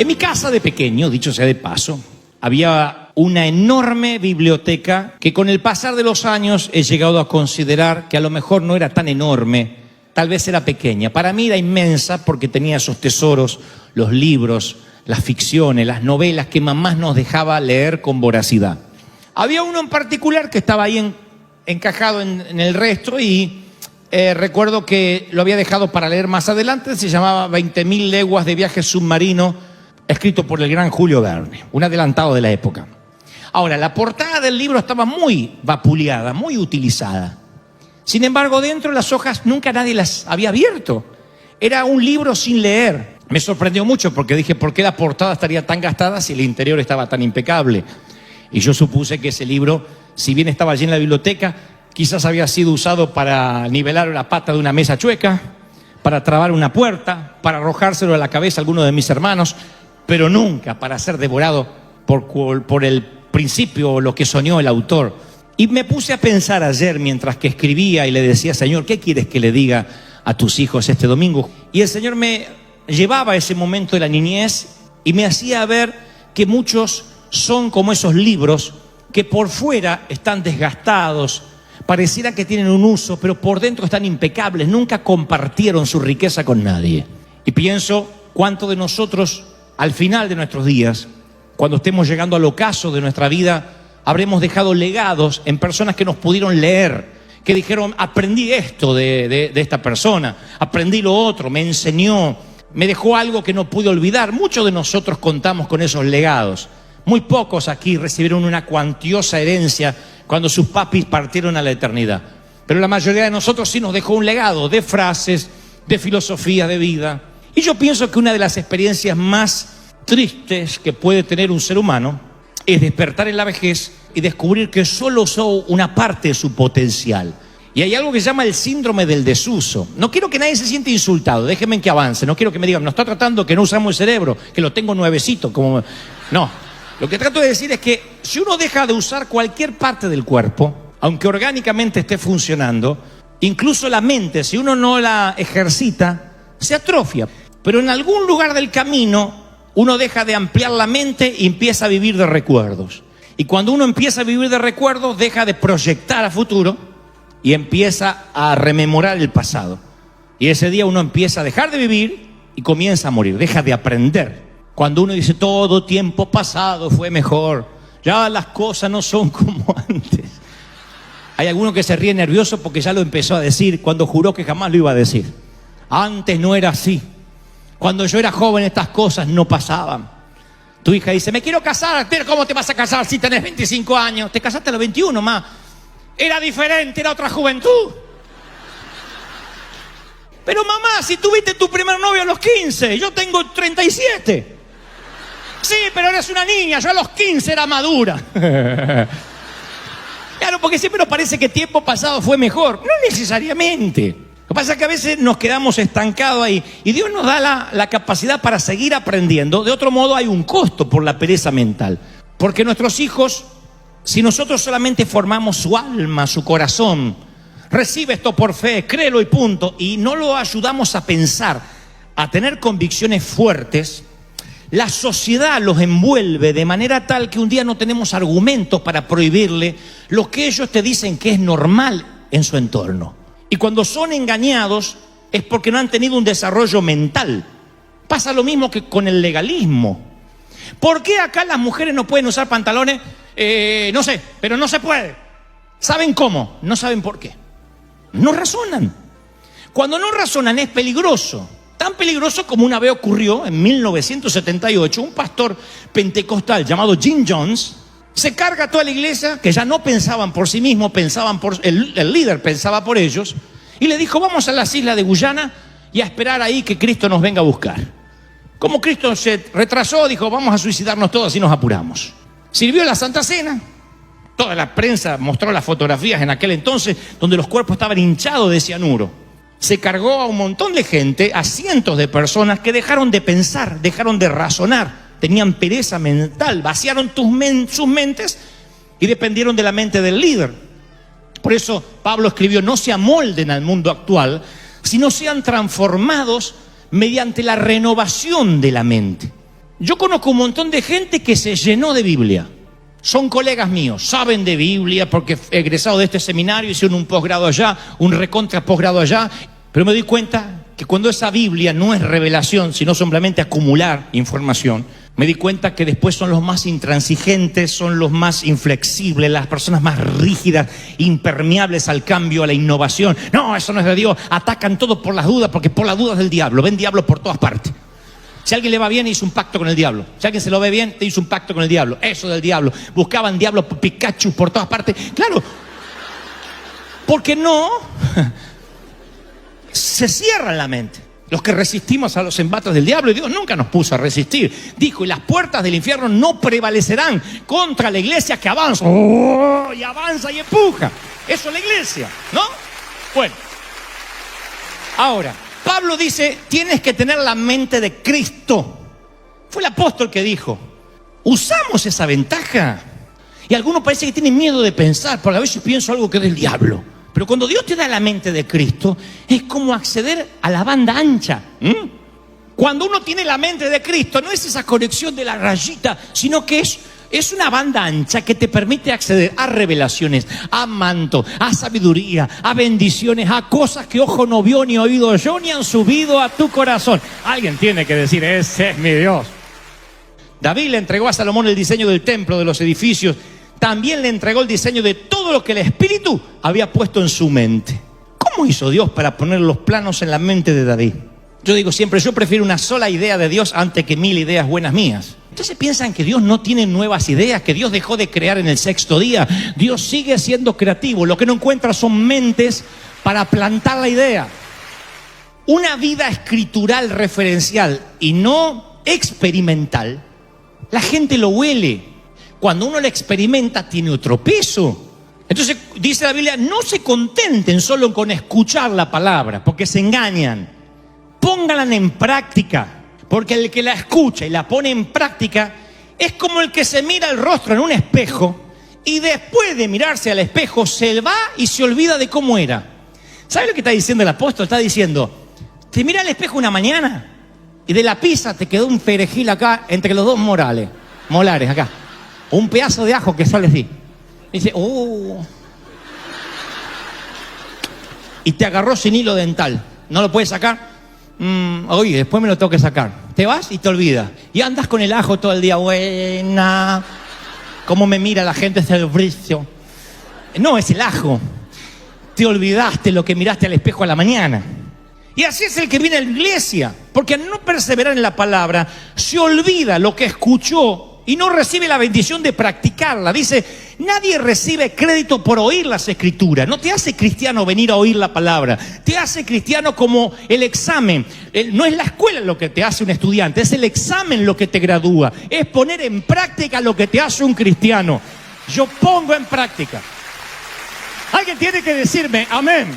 En mi casa de pequeño, dicho sea de paso, había una enorme biblioteca que con el pasar de los años he llegado a considerar que a lo mejor no era tan enorme, tal vez era pequeña. Para mí era inmensa porque tenía esos tesoros, los libros, las ficciones, las novelas que mamá nos dejaba leer con voracidad. Había uno en particular que estaba ahí encajado en el resto y recuerdo que lo había dejado para leer más adelante. Se llamaba 20.000 leguas de viaje submarino, escrito por el gran Julio Verne, un adelantado de la época. Ahora, la portada del libro estaba muy vapuleada, muy utilizada. Sin embargo, dentro de las hojas nunca nadie las había abierto. Era un libro sin leer. Me sorprendió mucho porque dije, ¿por qué la portada estaría tan gastada si el interior estaba tan impecable? Y yo supuse que ese libro, si bien estaba allí en la biblioteca, quizás había sido usado para nivelar la pata de una mesa chueca, para trabar una puerta, para arrojárselo a la cabeza a alguno de mis hermanos, pero nunca para ser devorado por el principio o lo que soñó el autor. Y me puse a pensar ayer mientras que escribía y le decía, Señor, ¿qué quieres que le diga a tus hijos este domingo? Y el Señor me llevaba a ese momento de la niñez y me hacía ver que muchos son como esos libros que por fuera están desgastados, pareciera que tienen un uso, pero por dentro están impecables, nunca compartieron su riqueza con nadie. Y pienso cuánto de nosotros, al final de nuestros días, cuando estemos llegando al ocaso de nuestra vida, habremos dejado legados en personas que nos pudieron leer, que dijeron, aprendí esto de esta persona, aprendí lo otro, me enseñó, me dejó algo que no pude olvidar. Muchos de nosotros contamos con esos legados. Muy pocos aquí recibieron una cuantiosa herencia cuando sus papis partieron a la eternidad. Pero la mayoría de nosotros sí nos dejó un legado de frases, de filosofía de vida. Y yo pienso que una de las experiencias más tristes que puede tener un ser humano es despertar en la vejez y descubrir que solo usó una parte de su potencial. Y hay algo que se llama el síndrome del desuso. No quiero que nadie se siente insultado, déjenme que avance. No quiero que me digan, no está tratando que no usamos el cerebro, que lo tengo nuevecito. Como... No. Lo que trato de decir es que si uno deja de usar cualquier parte del cuerpo, aunque orgánicamente esté funcionando, incluso la mente, si uno no la ejercita, se atrofia. Pero en algún lugar del camino, uno deja de ampliar la mente y empieza a vivir de recuerdos. Y cuando uno empieza a vivir de recuerdos, deja de proyectar a futuro y empieza a rememorar el pasado. Y ese día uno empieza a dejar de vivir y comienza a morir, deja de aprender. Cuando uno dice, todo tiempo pasado fue mejor, ya las cosas no son como antes. Hay alguno que se ríe nervioso porque ya lo empezó a decir cuando juró que jamás lo iba a decir. Antes no era así. Cuando yo era joven estas cosas no pasaban. Tu hija dice, me quiero casar. Pero ¿cómo te vas a casar si tenés 25 años? Te casaste a los 21, ma. Era diferente, era otra juventud. Pero mamá, si tuviste tu primer novio a los 15, yo tengo 37. Sí, pero eres una niña, yo a los 15 era madura. Claro, porque siempre nos parece que tiempo pasado fue mejor. No necesariamente. Lo que pasa es que a veces nos quedamos estancados ahí. Y Dios nos da la capacidad para seguir aprendiendo. De otro modo hay un costo por la pereza mental. Porque nuestros hijos, si nosotros solamente formamos su alma, su corazón, recibe esto por fe, créelo y punto, y no lo ayudamos a pensar, a tener convicciones fuertes, la sociedad los envuelve de manera tal que un día no tenemos argumentos para prohibirle lo que ellos te dicen que es normal en su entorno. Y cuando son engañados es porque no han tenido un desarrollo mental. Pasa lo mismo que con el legalismo. ¿Por qué acá las mujeres no pueden usar pantalones? No sé, pero no se puede. ¿Saben cómo? No saben por qué. No razonan. Cuando no razonan es peligroso. Tan peligroso como una vez ocurrió en 1978, un pastor pentecostal llamado Jim Jones se carga a toda la iglesia, que ya no pensaban por sí mismos, pensaban por el líder pensaba por ellos, y le dijo, vamos a las islas de Guyana y a esperar ahí que Cristo nos venga a buscar. Como Cristo se retrasó, dijo, vamos a suicidarnos todos y nos apuramos. Sirvió la Santa Cena. Toda la prensa mostró las fotografías en aquel entonces donde los cuerpos estaban hinchados de cianuro. Se cargó a un montón de gente, a cientos de personas que dejaron de pensar, dejaron de razonar, tenían pereza mental, vaciaron sus mentes y dependieron de la mente del líder. Por eso Pablo escribió, no se amolden al mundo actual, sino sean transformados mediante la renovación de la mente. Yo conozco un montón de gente que se llenó de Biblia. Son colegas míos, saben de Biblia porque egresado de este seminario, hicieron un posgrado allá, un recontra posgrado allá, pero me doy cuenta que cuando esa Biblia no es revelación, sino simplemente acumular información, me di cuenta que después son los más intransigentes, son los más inflexibles, las personas más rígidas, impermeables al cambio, a la innovación. No, eso no es de Dios, atacan todo por las dudas, porque por las dudas del diablo, ven diablo por todas partes. Si a alguien le va bien, hizo un pacto con el diablo. Si a alguien se lo ve bien, te hizo un pacto con el diablo. Eso del diablo. Buscaban diablo Pikachu por todas partes. Claro, porque no se cierra la mente. Los que resistimos a los embates del diablo, y Dios nunca nos puso a resistir. Dijo, y las puertas del infierno no prevalecerán contra la iglesia que avanza. Oh, y avanza y empuja. Eso es la iglesia, ¿no? Bueno, ahora, Pablo dice, tienes que tener la mente de Cristo. Fue el apóstol que dijo, usamos esa ventaja. Y algunos parece que tienen miedo de pensar, porque a veces pienso algo que es del diablo. Pero cuando Dios te da la mente de Cristo, es como acceder a la banda ancha. Cuando uno tiene la mente de Cristo, no es esa conexión de la rayita, sino que es una banda ancha que te permite acceder a revelaciones, a manto, a sabiduría, a bendiciones, a cosas que ojo no vio, ni oído yo, ni han subido a tu corazón. Alguien tiene que decir, ese es mi Dios. David le entregó a Salomón el diseño del templo, de los edificios. También le entregó el diseño de todo lo que el Espíritu había puesto en su mente. ¿Cómo hizo Dios para poner los planos en la mente de David? Yo digo siempre, yo prefiero una sola idea de Dios antes que 1000 ideas buenas mías. Entonces piensan que Dios no tiene nuevas ideas, que Dios dejó de crear en el 6º día. Dios sigue siendo creativo. Lo que no encuentra son mentes para plantar la idea. Una vida escritural referencial y no experimental, la gente lo huele. Cuando uno lo experimenta, tiene otro peso. Entonces, dice la Biblia, no se contenten solo con escuchar la palabra, porque se engañan. Pónganla en práctica, porque el que la escucha y la pone en práctica es como el que se mira el rostro en un espejo y después de mirarse al espejo se va y se olvida de cómo era. ¿Sabe lo que está diciendo el apóstol? Está diciendo, te mira al espejo una mañana y de la pizza te quedó un perejil acá entre los dos molares acá. Un pedazo de ajo que sale así. Dice, y te agarró sin hilo dental. ¿No lo puedes sacar? Oye, después me lo tengo que sacar. Te vas y te olvidas. Y andas con el ajo todo el día. Buena. ¿Cómo me mira la gente desde el bricio? No, es el ajo. Te olvidaste lo que miraste al espejo a la mañana. Y así es el que viene a la iglesia. Porque al no perseverar en la palabra, se olvida lo que escuchó y no recibe la bendición de practicarla. Dice, nadie recibe crédito por oír las escrituras. No te hace cristiano venir a oír la palabra. Te hace cristiano como el examen. No es la escuela lo que te hace un estudiante, es el examen lo que te gradúa. Es poner en práctica lo que te hace un cristiano. Yo pongo en práctica. Alguien tiene que decirme, amén.